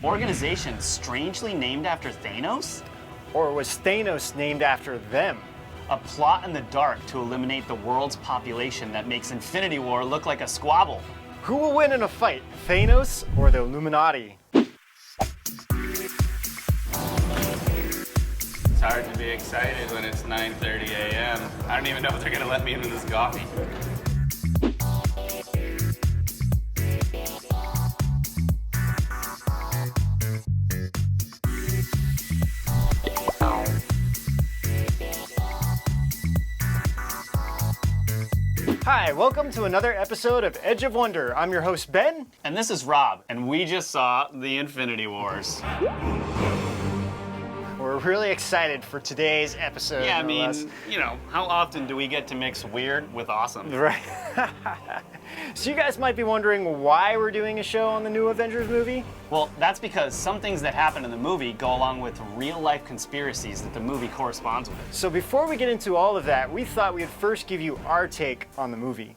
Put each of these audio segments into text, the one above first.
organization strangely named after Thanos? Or was Thanos named after them? A plot in the dark to eliminate the world's population that makes Infinity War look like a squabble. Who will win in a fight, Thanos or the Illuminati? It's hard to be excited when it's 9:30 a.m. I don't even know if they're gonna let me into this coffee. Hi, welcome to another episode of Edge of Wonder. I'm your host, Ben. And this is Rob, and we just saw the Infinity Wars. We're really excited for today's episode. Yeah, I mean, you know, how often do we get to mix weird with awesome? Right. So you guys might be wondering why we're doing a show on the new Avengers movie? Well, that's because some things that happen in the movie go along with real-life conspiracies that the movie corresponds with. So before we get into all of that, we thought we'd first give you our take on the movie.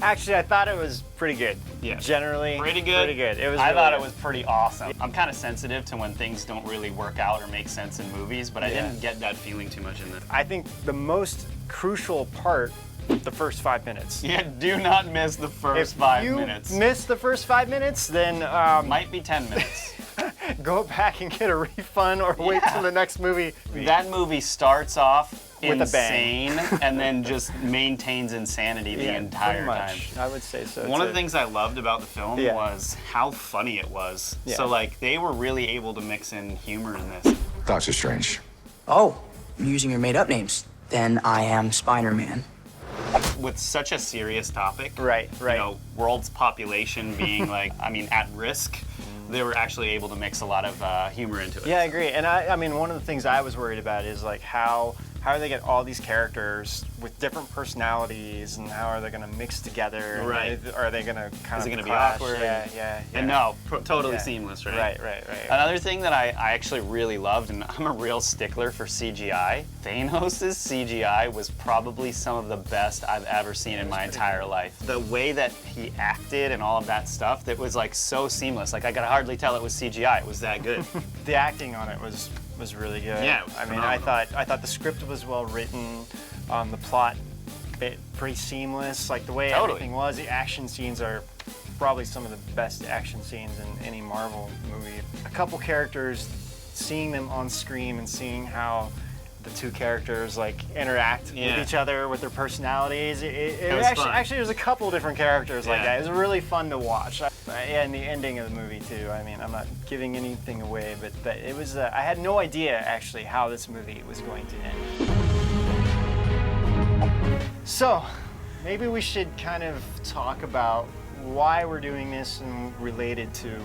Actually, I thought it was pretty good. Yeah. Generally, Pretty good? Pretty good. It was. I really thought good. it was pretty awesome. I'm kind of sensitive to when things don't really work out or make sense in movies, but I didn't get that feeling too much in this. I think the most crucial part, the first 5 minutes. Yeah, do not miss the first 5 minutes. If you miss the first 5 minutes, then Might be 10 minutes. go back and get a refund or wait till the next movie. That movie starts off With a bang. insane and then just maintains insanity the entire pretty time. much. I would say so. One of too. the things I loved about the film Yeah. was how funny it was. Yeah. So like they were really able to mix in humor in this. Doctor Strange. Oh, you're using your made-up names. Then I am Spider-Man. With such a serious topic, Right. you know, world's population being like, I mean, at risk, they were actually able to mix a lot of humor into it. Yeah, I agree. And I mean, one of the things I was worried about is like how are they get all these characters with different personalities, and how are they going to mix together? And Right. Are they going to kind Is of it gonna be clash? awkward? Yeah. And no, totally Yeah. seamless, right? Right. Another thing that I actually really loved, and I'm a real stickler for CGI, Thanos' CGI was probably some of the best I've ever seen in my entire life. The way that he acted and all of that stuff, that was like so seamless. Like I could hardly tell it was CGI, it was that good. The acting on it was really good. Yeah, it was I mean, phenomenal. I thought the script was well written, the plot pretty seamless. Like the way Totally. everything was, the action scenes are probably some of the best action scenes in any Marvel movie. A couple characters, seeing them on screen and seeing how the two characters like interact with each other with their personalities. It was actually, fun. actually, there's a couple different characters like Yeah. that. It was really fun to watch. And the ending of the movie too. I mean, I'm not giving anything away, but it was. I had no idea actually how this movie was going to end. So, maybe we should kind of talk about why we're doing this and related to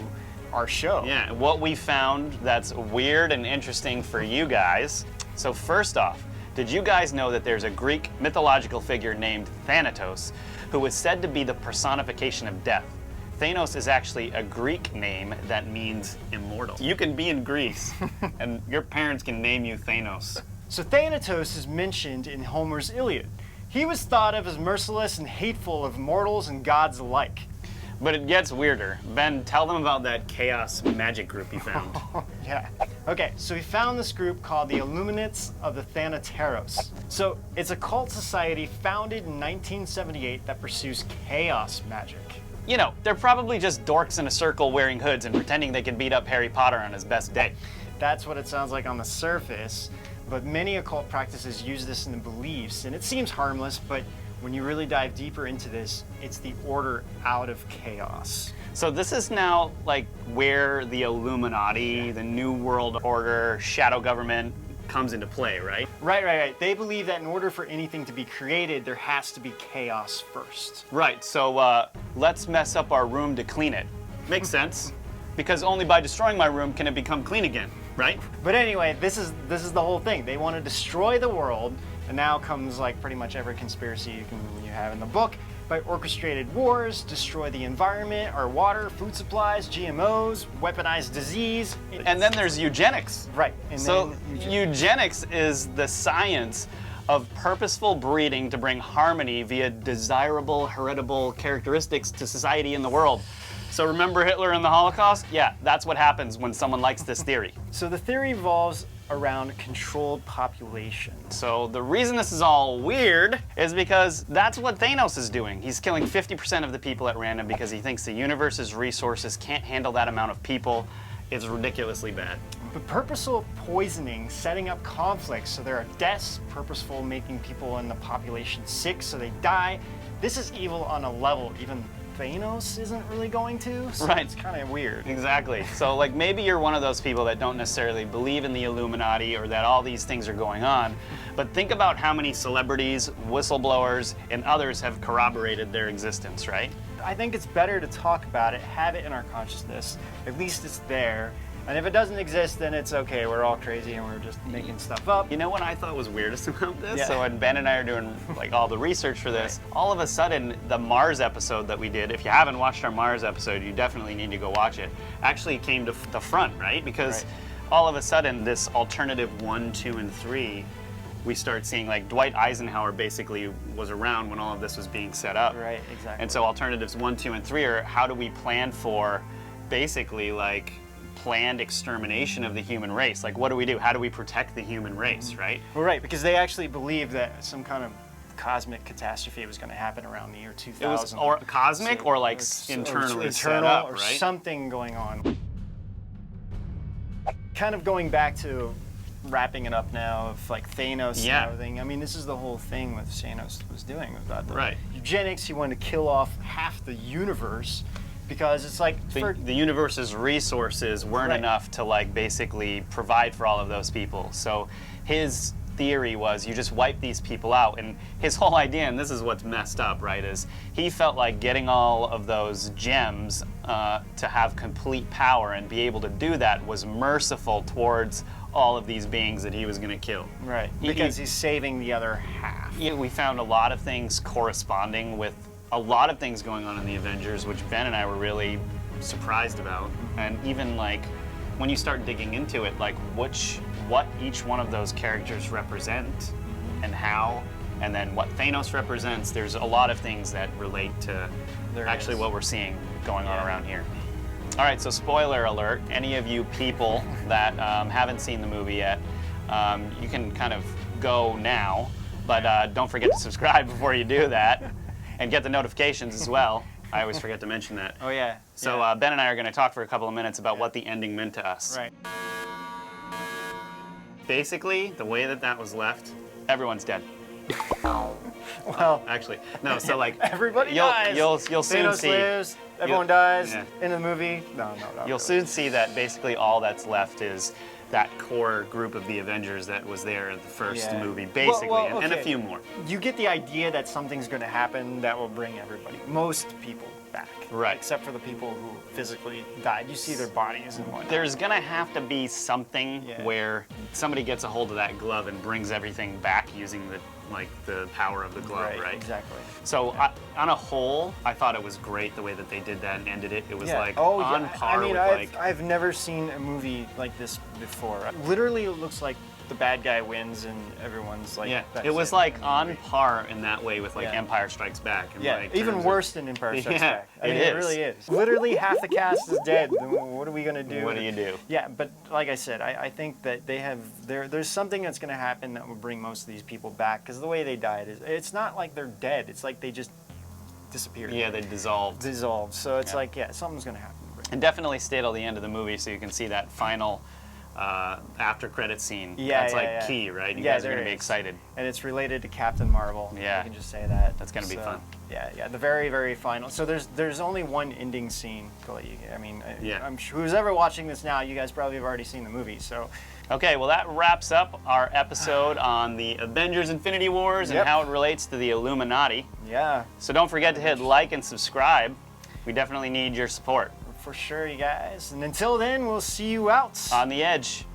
our show. Yeah, what we found that's weird and interesting for you guys. So first off, did you guys know that there's a Greek mythological figure named Thanatos who is said to be the personification of death? Thanos is actually a Greek name that means immortal. You can be in Greece and your parents can name you Thanos. So Thanatos is mentioned in Homer's Iliad. He was thought of as merciless and hateful of mortals and gods alike. But it gets weirder. Ben, tell them about that chaos magic group you found. Yeah. Okay, so we found this group called the Illuminates of the Thanateros. So it's a cult society founded in 1978 that pursues chaos magic. You know, they're probably just dorks in a circle wearing hoods and pretending they can beat up Harry Potter on his best day. That's what it sounds like on the surface, but many occult practices use this in the beliefs, and it seems harmless, but when you really dive deeper into this, it's the order out of chaos. So this is now like where the Illuminati, the New World Order, shadow government comes into play, right? Right. They believe that in order for anything to be created, there has to be chaos first. Right, so let's mess up our room to clean it. Makes sense, because only by destroying my room can it become clean again, right? But anyway, this is the whole thing. They want to destroy the world, and now comes like pretty much every conspiracy you have in the book. By orchestrated wars, destroy the environment, our water, food supplies, GMOs, weaponized disease. And then there's eugenics. Right. And So then eugenics is the science of purposeful breeding to bring harmony via desirable, heritable characteristics to society and the world. So remember Hitler and the Holocaust? Yeah, that's what happens when someone likes this theory. So the theory revolves around controlled population. So the reason this is all weird is because that's what Thanos is doing. He's killing 50% of the people at random because he thinks the universe's resources can't handle that amount of people. It's ridiculously bad. But purposeful poisoning, setting up conflicts, so there are deaths, purposeful making people in the population sick so they die. This is evil on a level even Thanos isn't really going to, so Right. it's kind of weird. Exactly. So like maybe you're one of those people that don't necessarily believe in the Illuminati or that all these things are going on, but think about how many celebrities, whistleblowers, and others have corroborated their existence, right? I think it's better to talk about it, have it in our consciousness. At least it's there. And if it doesn't exist, then it's okay. We're all crazy and we're just making stuff up. You know what I thought was weirdest about this? Yeah. So when Ben and I are doing like all the research for this, all of a sudden the Mars episode that we did, if you haven't watched our Mars episode, you definitely need to go watch it, actually came to the front, right? Because all of a sudden this alternative 1, 2, and 3, we start seeing like Dwight Eisenhower basically was around when all of this was being set up. Right, exactly. And so alternatives 1, 2, and 3 are how do we plan for basically like planned extermination of the human race? Like what do we do? How do we protect the human race, right? Well, right, because they actually believed that some kind of cosmic catastrophe was going to happen around the year 2000. It was or cosmic or like internally set up, or right? something going on. Kind of going back to wrapping it up now of like Thanos Yeah. and everything. I mean, this is the whole thing with Thanos was doing about the Right. eugenics. He wanted to kill off half the universe because it's like The universe's resources weren't Right. enough to like basically provide for all of those people. So his theory was you just wipe these people out. And his whole idea, and this is what's messed up, right, is he felt like getting all of those gems to have complete power and be able to do that was merciful towards all of these beings that he was going to kill. right, He- because he's saving the other half. Yeah, we found a lot of things corresponding with a lot of things going on in the Avengers, which Ben and I were really surprised about. And even like when you start digging into it, like what each one of those characters represent and how, and then what Thanos represents, there's a lot of things that relate to There actually is. what we're seeing going on Yeah. around here. All right, so spoiler alert, any of you people that haven't seen the movie yet, you can kind of go now, but don't forget to subscribe before you do that, and get the notifications as well. I always forget to mention that. Oh yeah. So yeah. Ben and I are going to talk for a couple of minutes about what the ending meant to us. Right. Basically, the way that was left, everyone's dead. Well, Actually, no. So like everybody you'll dies. you'll soon Thanos see. lives. Everyone You'll- dies yeah. in the movie. No, not You'll really. soon see that basically all that's left is that core group of the Avengers that was there in the first Yeah. movie, basically, Well, and a okay. few more. You get the idea that something's going to happen that will bring everybody, most people, back. Right. Except for the people who physically died. You see their bodies and whatnot. There's gonna have to be something Yeah. where somebody gets a hold of that glove and brings everything back using the power of the glove, right? Exactly. So on a whole, I thought it was great the way that they did that and ended it. It was like oh, on yeah. par I mean, with like. I've never seen a movie like this before. Literally, it looks like the bad guy wins and everyone's like. Yeah, that's it was in like the on movie. par in that way with like Yeah. Empire Strikes Back. And Yeah, like, even terms of- worse than Empire Strikes Yeah, Back. I it mean, it is. really is. Literally half the cast is dead. Then what are we gonna do? What do you do? Yeah, but like I said, I think that they have there's something that's gonna happen that will bring most of these people back because the way they died is it's not like they're dead. It's like they just disappeared. Yeah, they dissolved. dissolved. So it's Yeah. like something's gonna happen. And definitely stay till the end of the movie so you can see that final after credit scene. Yeah, That's yeah, like yeah. key, right? You Yeah, guys are there gonna be is. excited. And it's related to Captain Marvel. Yeah. I can just say that. That's gonna be fun. Yeah. The very, very final. So there's only one ending scene. I mean, Yeah. I'm sure who's ever watching this now, you guys probably have already seen the movie. So Okay, well that wraps up our episode on the Avengers Infinity Wars and Yep. how it relates to the Illuminati. yeah, So don't forget to hit like and subscribe. We definitely need your support. for sure, you guys. And until then, we'll see you out. On the Edge.